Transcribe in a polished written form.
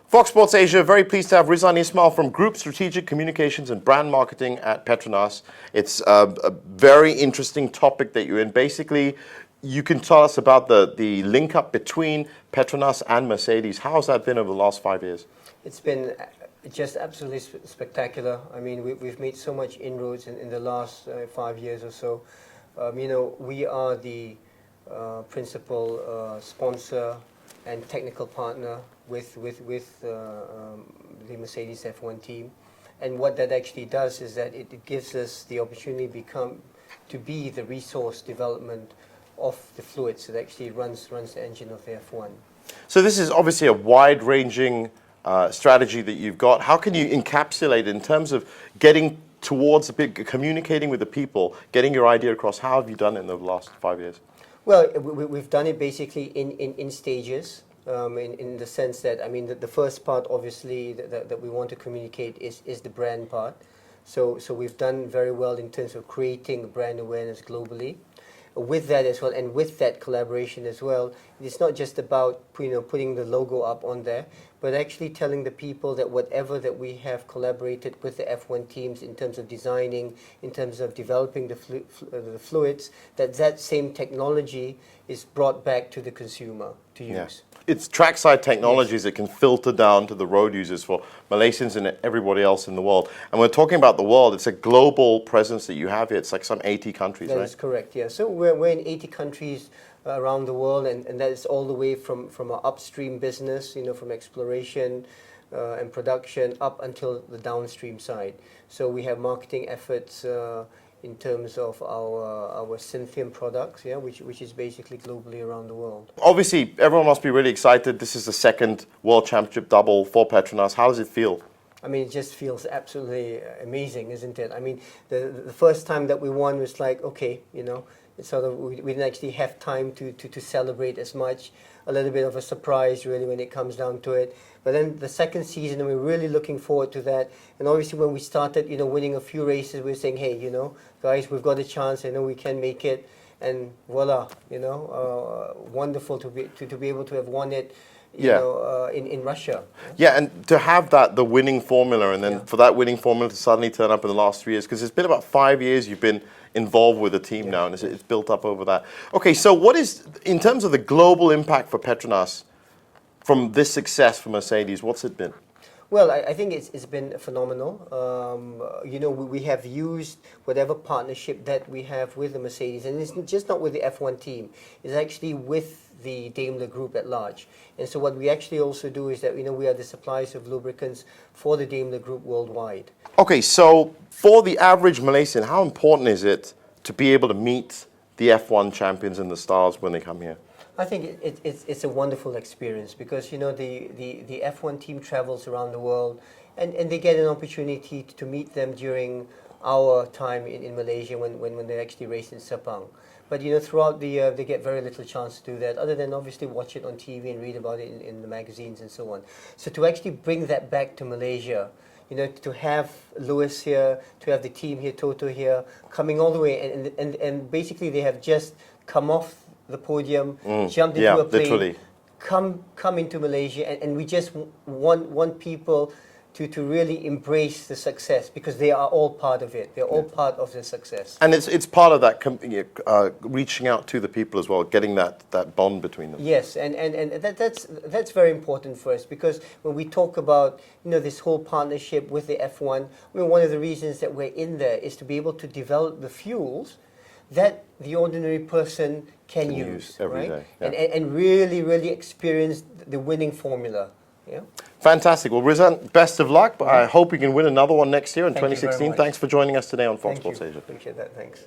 Fox Sports Asia, very pleased to have Rizan Ismail from Group Strategic Communications and Brand Marketing at Petronas. It's a very interesting topic that you're in. Basically, you can tell us about the link up between Petronas and Mercedes. How has that been over the last 5 years? It's been just absolutely spectacular. I mean, we've made so much inroads in the last 5 years or so. We are the principal sponsor and technical partner with the Mercedes F1 team, and what that actually does is that it gives us the opportunity to be the resource development of the fluids that actually runs the engine of the F1. So this is obviously a wide-ranging strategy that you've got. How can you encapsulate it in terms of getting towards communicating with the people, getting your idea across? How have you done it in the last 5 years? Well, we've done it basically in stages. In the sense that, I mean, the first part, obviously, that we want to communicate is the brand part. So we've done very well in terms of creating brand awareness globally. With that as well, and with that collaboration as well, it's not just about putting the logo up on there, but actually telling the people that whatever that we have collaborated with the F1 teams in terms of designing, in terms of developing the fluids, that same technology is brought back to the consumer to use. Yeah. It's trackside technologies that can filter down to the road users for Malaysians and everybody else in the world. And we're talking about the world. It's a global presence that you have here. It's like some 80 countries, right? That is correct, yeah. So we're in 80 countries around the world, and that is all the way from our upstream business, from exploration and production up until the downstream side. So we have marketing efforts in terms of our Synthium products, which is basically globally around the world. Obviously, everyone must be really excited. This is the second World Championship double for Petronas. How does it feel? I mean, it just feels absolutely amazing, isn't it? I mean, the first time that we won was like, okay, sort of we didn't actually have time to celebrate as much. A little bit of a surprise, really, when it comes down to it. But then the second season, and we're really looking forward to that. And obviously, when we started, winning a few races, we were saying, hey, guys, we've got a chance. I know we can make it. And voila, wonderful to be able to have won it. In Russia. Yeah, and to have the winning formula, and then for that winning formula to suddenly turn up in the last 3 years, because it's been about 5 years you've been involved with the team now, and it's built up over that. Okay, so what is, in terms of the global impact for Petronas from this success for Mercedes, what's it been? Well, I think it's been phenomenal. We have used whatever partnership that we have with the Mercedes, and it's just not with the F1 team, it's actually with the Daimler Group at large. And so what we actually also do is that we are the suppliers of lubricants for the Daimler Group worldwide. Okay, so for the average Malaysian, how important is it to be able to meet the F1 champions and the stars when they come here? I think it's a wonderful experience because the F1 team travels around the world and they get an opportunity to meet them during our time in Malaysia when they actually race in Sepang. But throughout the year they get very little chance to do that, other than obviously watch it on TV and read about it in the magazines and so on. So to actually bring that back to Malaysia, to have Lewis here, to have the team here, Toto here, coming all the way, and basically they have just come off the podium, jumped into a plane, literally. come into Malaysia, and we just want people to really embrace the success because they are all part of it. They're all part of the success. And it's part of that reaching out to the people as well, getting that bond between them. Yes, and that's very important for us because when we talk about this whole partnership with the F1, one of the reasons that we're in there is to be able to develop the fuels that the ordinary person can use every right? day. Yeah. And really experience the winning formula. Yeah. Fantastic. Well, Rizan, best of luck. But I hope you can win another one next year in Thank 2016. You very much. Thanks for joining us today on Fox Thank Sports you. Asia. Appreciate that. Thanks.